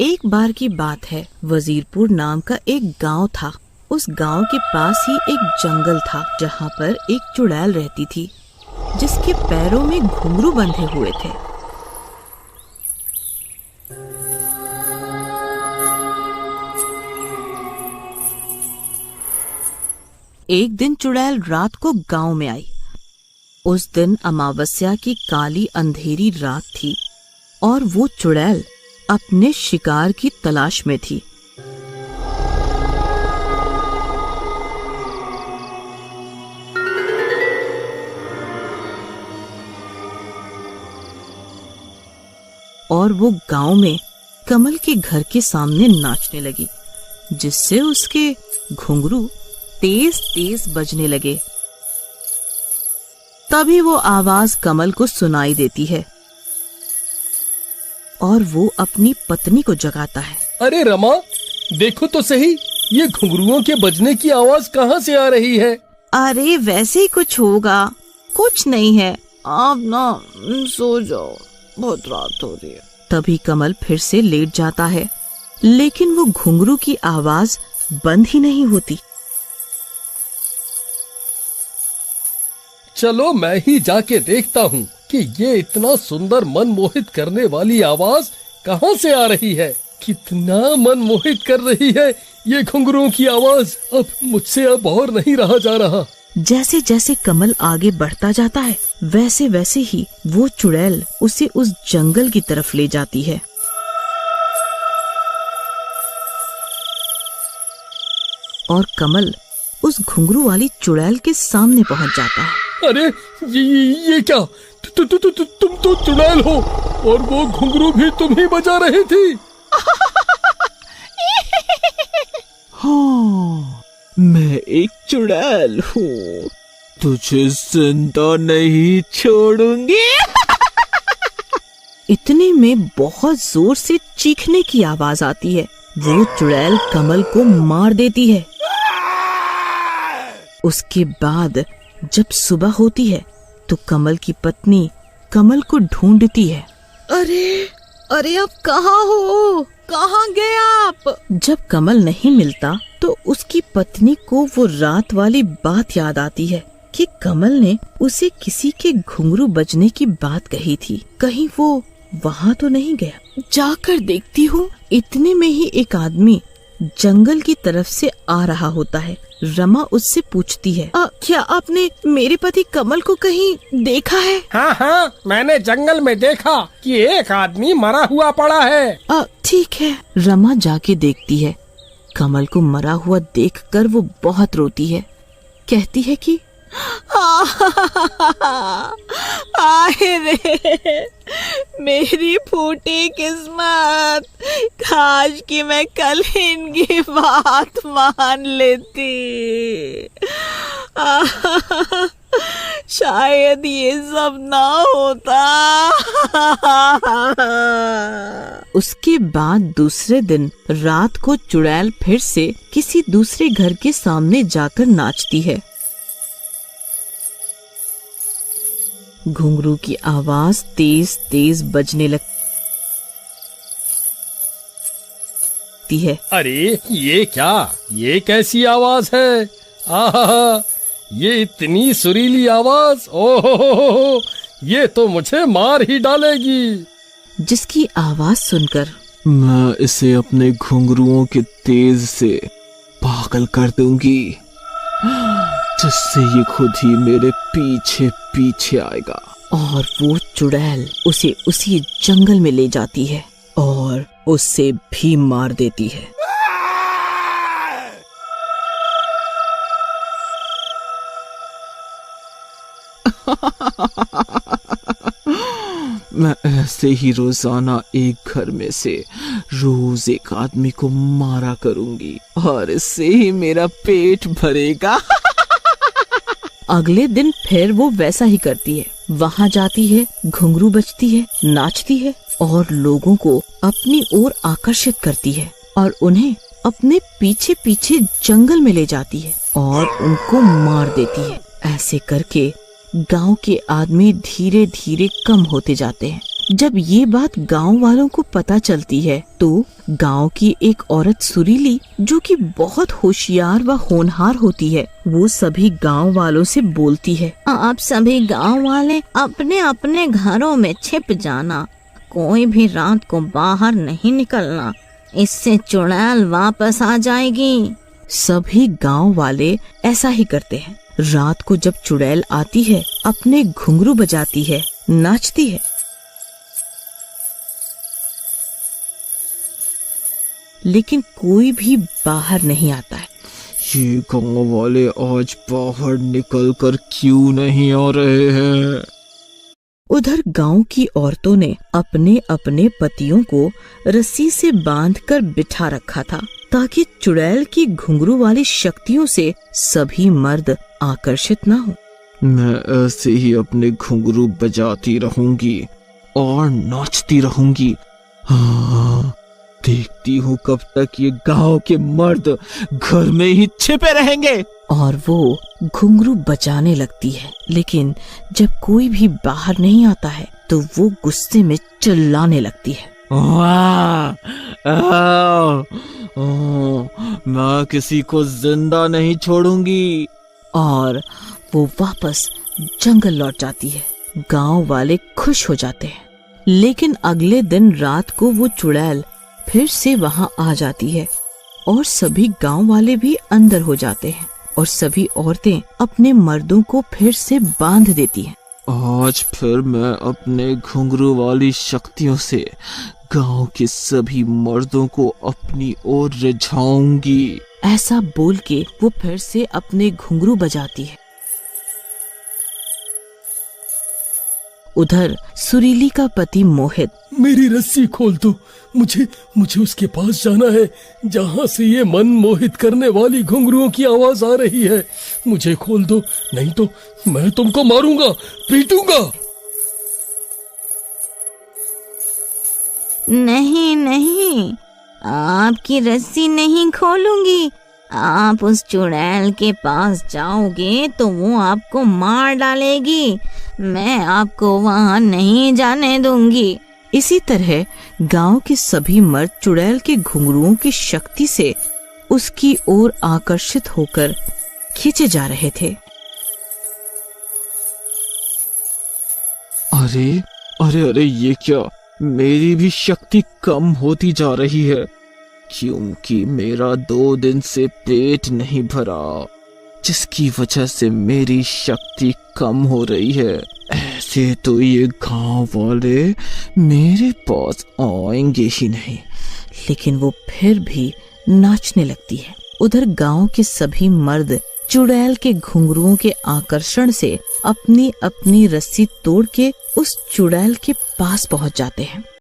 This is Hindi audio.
एक बार की बात है, वजीरपुर नाम का एक गांव था। उस गांव के पास ही एक जंगल था जहां पर एक चुड़ैल रहती थी जिसके पैरों में घुंघरू बंधे हुए थे। एक दिन चुड़ैल रात को गांव में आई। उस दिन अमावस्या की काली अंधेरी रात थी और वो चुड़ैल अपने शिकार की तलाश में थी। और वो गांव में कमल के घर के सामने नाचने लगी, जिससे उसके घुंघरू तेज तेज बजने लगे। तभी वो आवाज कमल को सुनाई देती है और वो अपनी पत्नी को जगाता है। अरे रमा, देखो तो सही, ये घुंघरुओं के बजने की आवाज कहाँ से आ रही है? अरे वैसे ही कुछ होगा, कुछ नहीं है, आप ना सो जाओ, बहुत रात हो रही है। तभी कमल फिर से लेट जाता है, लेकिन वो घुंघरू की आवाज बंद ही नहीं होती। चलो मैं ही जाके देखता हूँ कि ये इतना सुंदर मन मोहित करने वाली आवाज कहाँ से आ रही है। कितना मन मोहित कर रही है ये घुंघरुओं की आवाज। अब मुझसे अब और नहीं रहा जा रहा। जैसे जैसे कमल आगे बढ़ता जाता है, वैसे वैसे ही वो चुड़ैल उसे उस जंगल की तरफ ले जाती है। और कमल उस घुंघरू वाली चुड़ैल के सामने पहुंच जाता है। अरे ये क्या? तुम तो चुड़ैल हो और वो घुंघरू भी तुम ही बजा रही थी। हाँ, मैं एक चुड़ैल हूँ, तुझे जिंदा नहीं छोड़ूंगी। इतने में बहुत जोर से चीखने की आवाज आती है। वो चुड़ैल कमल को मार देती है। उसके बाद जब सुबह होती है तो कमल की पत्नी कमल को ढूंढती है। अरे आप कहाँ हो? कहाँ गए आप? जब कमल नहीं मिलता तो उसकी पत्नी को वो रात वाली बात याद आती है कि कमल ने उसे किसी के घुंघरू बजने की बात कही थी। कहीं वो वहाँ तो नहीं गया। जाकर देखती हूँ, इतने में ही एक आदमी जंगल की तरफ से आ रहा होता है। रमा उससे पूछती है, क्या आपने मेरे पति कमल को कहीं देखा है? हाँ, मैंने जंगल में देखा कि एक आदमी मरा हुआ पड़ा है। ठीक है। रमा जाके देखती है। कमल को मरा हुआ देखकर वो बहुत रोती है। कहती है कि आए रे मेरी फूटी किस्मत, काश कि मैं कल इनकी बात मान लेती। शायद ये सब ना होता। उसके बाद दूसरे दिन रात को चुड़ैल फिर से किसी दूसरे घर के सामने जाकर नाचती है। घुंघरू की आवाज तेज तेज बजने लगती है। अरे ये क्या? ये कैसी आवाज है? आहा, ये इतनी सुरीली आवाज, ओहो, ये तो मुझे मार ही डालेगी। जिसकी आवाज सुनकर मैं इसे अपने घुंघरुओं के तेज से पागल कर दूंगी, जिससे ये खुद ही मेरे पीछे पीछे आएगा। और वो चुड़ैल उसे उसी जंगल में ले जाती है और उससे भी मार देती है। मैं ऐसे ही रोजाना एक घर में से रोज एक आदमी को मारा करूंगी और इससे ही मेरा पेट भरेगा। अगले दिन फिर वो वैसा ही करती है। वहाँ जाती है, घुंघरू बजती है, नाचती है और लोगों को अपनी ओर आकर्षित करती है और उन्हें अपने पीछे पीछे जंगल में ले जाती है और उनको मार देती है। ऐसे करके गांव के आदमी धीरे धीरे कम होते जाते हैं, जब ये बात गांव वालों को पता चलती है तो गांव की एक औरत सुरीली, जो कि बहुत होशियार व होनहार होती है, वो सभी गांव वालों से बोलती है, आप सभी गांव वाले अपने अपने घरों में छिप जाना, कोई भी रात को बाहर नहीं निकलना, इससे चुड़ैल वापस आ जाएगी। सभी गांव वाले ऐसा ही करते हैं। रात को जब चुड़ैल आती है, अपने घुंघरू बजाती है, नाचती है, लेकिन कोई भी बाहर नहीं आता है। ये गांव वाले आज बाहर निकलकर क्यों नहीं आ रहे हैं? उधर गांव की औरतों ने अपने अपने पतियों को रस्सी से बांधकर बिठा रखा था, ताकि चुड़ैल की घुंघरू वाली शक्तियों से सभी मर्द आकर्षित न हो। मैं ऐसे ही अपने घुंघरू बजाती रहूंगी और नाचती रहूंगी। हाँ, देखती हूँ कब तक ये गांव के मर्द घर में ही छिपे रहेंगे। और वो घुंघरू बजाने लगती है, लेकिन जब कोई भी बाहर नहीं आता है तो वो गुस्से में चिल्लाने लगती है, मैं किसी को जिंदा नहीं छोड़ूंगी। और वो वापस जंगल लौट जाती है। गांव वाले खुश हो जाते हैं, लेकिन अगले दिन रात को वो चुड़ैल फिर से वहां आ जाती है और सभी गांव वाले भी अंदर हो जाते हैं और सभी औरतें अपने मर्दों को फिर से बांध देती हैं। आज फिर मैं अपने घुंघरू वाली शक्तियों से गांव के सभी मर्दों को अपनी ओर रिझाऊंगी। ऐसा बोल के वो फिर से अपने घुंघरू बजाती है। उधर सुरीली का पति मोहित, मेरी रस्सी खोल दो, मुझे उसके पास जाना है जहाँ से ये मन मोहित करने वाली घुंघरुओं की आवाज आ रही है। मुझे खोल दो, नहीं तो मैं तुमको मारूंगा, पीटूंगा। नहीं नहीं, आपकी रस्सी नहीं खोलूंगी। आप उस चुड़ैल के पास जाओगे तो वो आपको मार डालेगी। मैं आपको वहां नहीं जाने दूंगी। इसी तरह गांव के सभी मर्द चुड़ैल के घुंघरुओं की शक्ति से उसकी ओर आकर्षित होकर खींचे जा रहे थे। अरे अरे अरे, ये क्या, मेरी भी शक्ति कम होती जा रही है, क्योंकि मेरा 2 दिन से पेट नहीं भरा, जिसकी वजह से मेरी शक्ति कम हो रही है। ऐसे तो ये गांव वाले मेरे पास आएंगे ही नहीं। लेकिन वो फिर भी नाचने लगती है। उधर गांव के सभी मर्द चुड़ैल के घुंघरुओं के आकर्षण से अपनी अपनी रस्सी तोड़ के उस चुड़ैल के पास पहुंच जाते हैं।